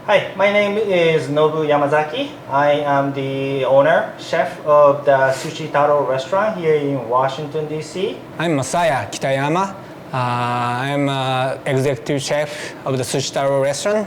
Hi, my name is Nobu Yamazaki. I am the owner, chef of the Sushi Taro restaurant here in Washington, D.C. I'm Masaya Kitayama. I'm executive chef of the Sushi Taro restaurant.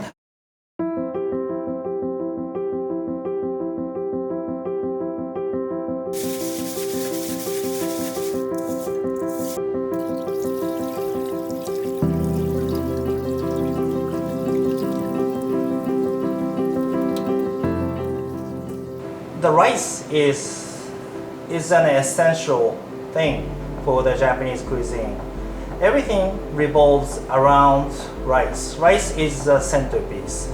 The rice is an essential thing for the Japanese cuisine. Everything revolves around rice. Rice is the centerpiece.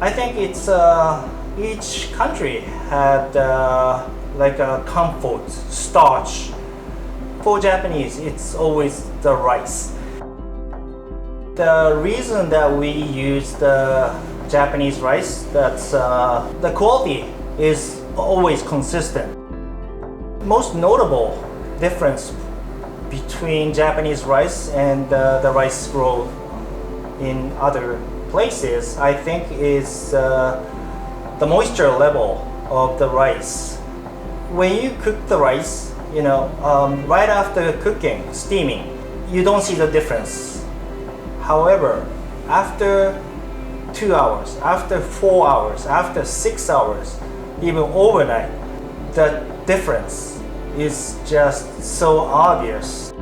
I think it's each country had like a comfort starch. For Japanese, it's always the rice. The reason that we use the Japanese rice, that's the quality is always consistent. Most notable difference between Japanese rice and the rice grown in other places, I think, is the moisture level of the rice. When you cook the rice, right after cooking, steaming, you don't see the difference. However, after 2 hours, after 4 hours, after 6 hours, even overnight, the difference is just so obvious.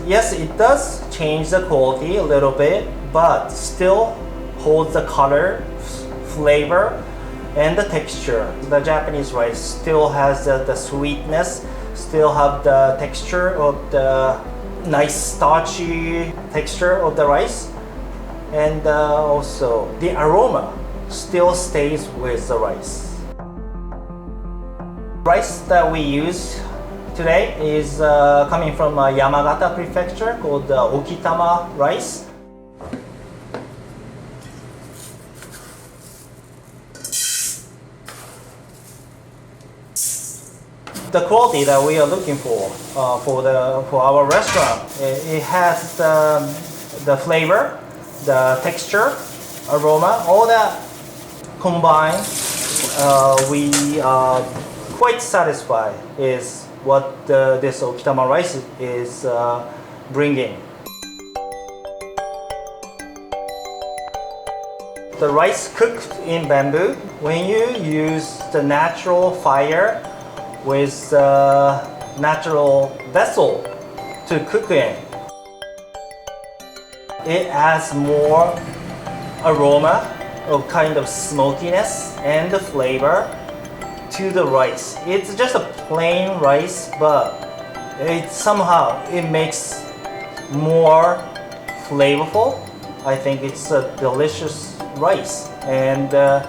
Yes, it does change the quality a little bit, but still holds the color, flavor, and the texture. The Japanese rice still has the sweetness, still have the texture of the nice starchy texture of the rice, and also the aroma still stays with the rice. Rice that we use today is coming from Yamagata prefecture called Okitama rice. The quality that we are looking for our restaurant, it has the flavor, the texture, aroma, all that combined, we are quite satisfied is what this Okitama rice is bringing. The rice cooked in bamboo, when you use the natural fire with natural vessel to cook in, it adds more aroma of kind of smokiness and the flavor to the rice. It's just a plain rice, but it makes more flavorful. I think it's a delicious rice and a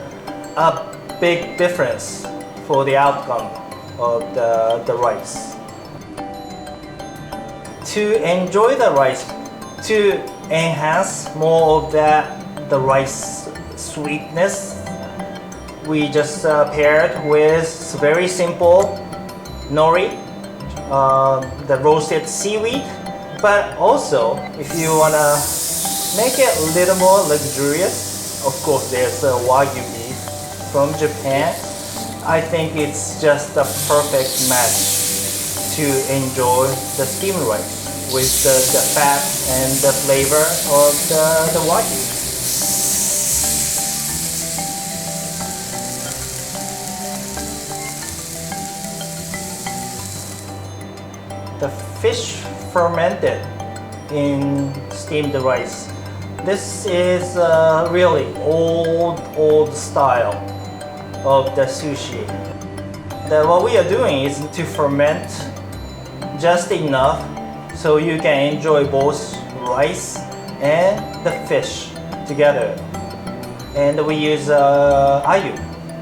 big difference for the outcome of the rice. To enjoy the rice, to enhance more of the rice sweetness, we just paired with very simple nori, the roasted seaweed. But also, if you wanna make it a little more luxurious, of course there's Wagyu beef from Japan. I think it's just a perfect match to enjoy the steamed rice with the fat and the flavor of the Wagyu. The fish fermented in steamed rice. This is really old style of the sushi. What we are doing is to ferment just enough so you can enjoy both rice and the fish together. And we use ayu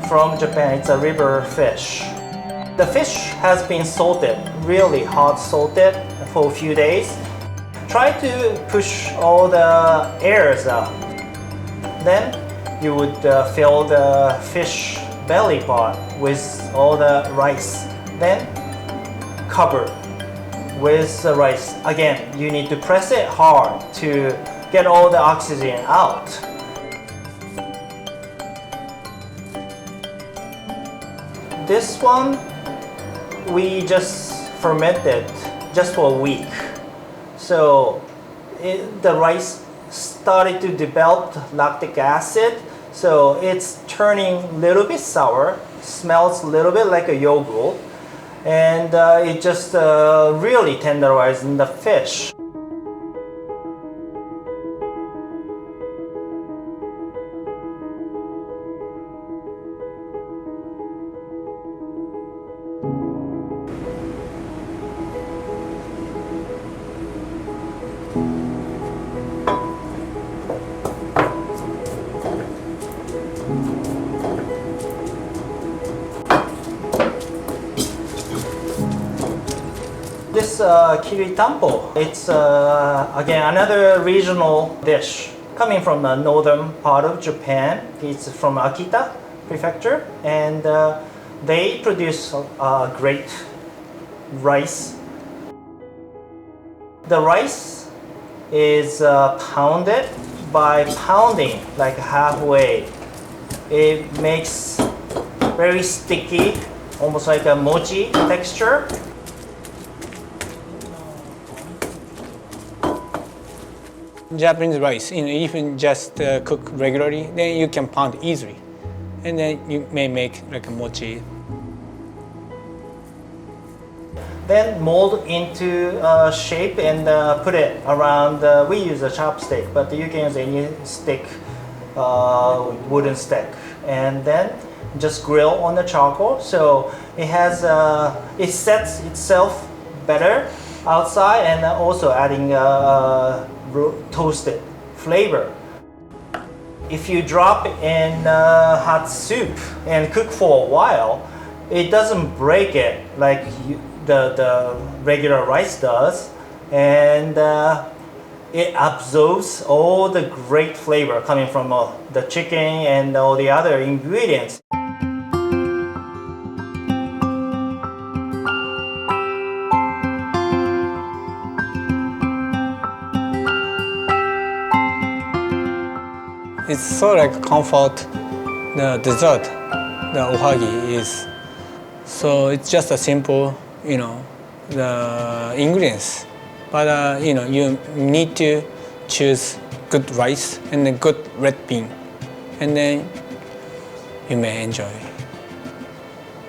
from Japan. It's a river fish. The fish has been salted, really hot salted for a few days. Try to push all the airs out. Then you would fill the fish belly part with all the rice. Then cover with the rice. Again, you need to press it hard to get all the oxygen out. This one, we just fermented just for a week. So the rice started to develop lactic acid. So it's turning a little bit sour, smells a little bit like a yogurt. And it just really tenderizing the fish. This Kiritanpo, it's again another regional dish coming from the northern part of Japan. It's from Akita prefecture, and they produce great rice. The rice is pounded by pounding like halfway. It makes very sticky, almost like a mochi texture. Japanese rice, if you just cook regularly, then you can pound easily, and then you may make like a mochi. Then mold into shape and put it around. We use a chopstick, but you can use any stick, wooden stick, and then just grill on the charcoal. So it has it sets itself better outside, and also adding toasted flavor. If you drop in hot soup and cook for a while, it doesn't break it like the regular rice does, and it absorbs all the great flavor coming from the chicken and all the other ingredients. It's sort of like comfort, the dessert, the ohagi is. So it's just a simple, the ingredients. But you need to choose good rice and a good red bean, and then you may enjoy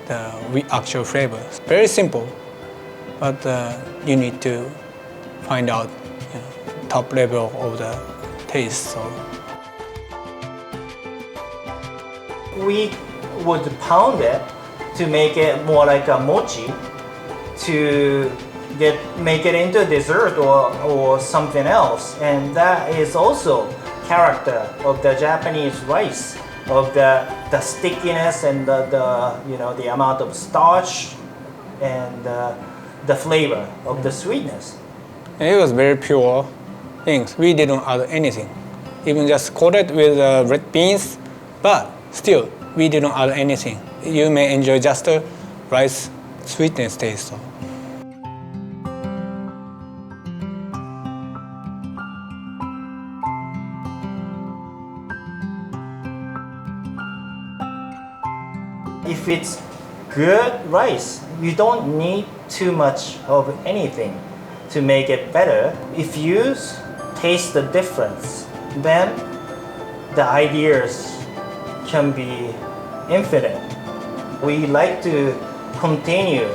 the actual flavors. Very simple, but you need to find out top level of the taste. So. We would pound it to make it more like a mochi, to make it into a dessert or something else, and that is also character of the Japanese rice, of the stickiness and the amount of starch and the flavor of the sweetness. It was very pure things. We didn't add anything, even just coated with red beans, but still, we didn't add anything. You may enjoy just the rice sweetness taste. If it's good rice, you don't need too much of anything to make it better. If you taste the difference, then the ideas can be infinite. We like to continue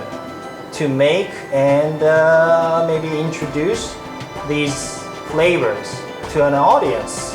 to make and maybe introduce these flavors to an audience.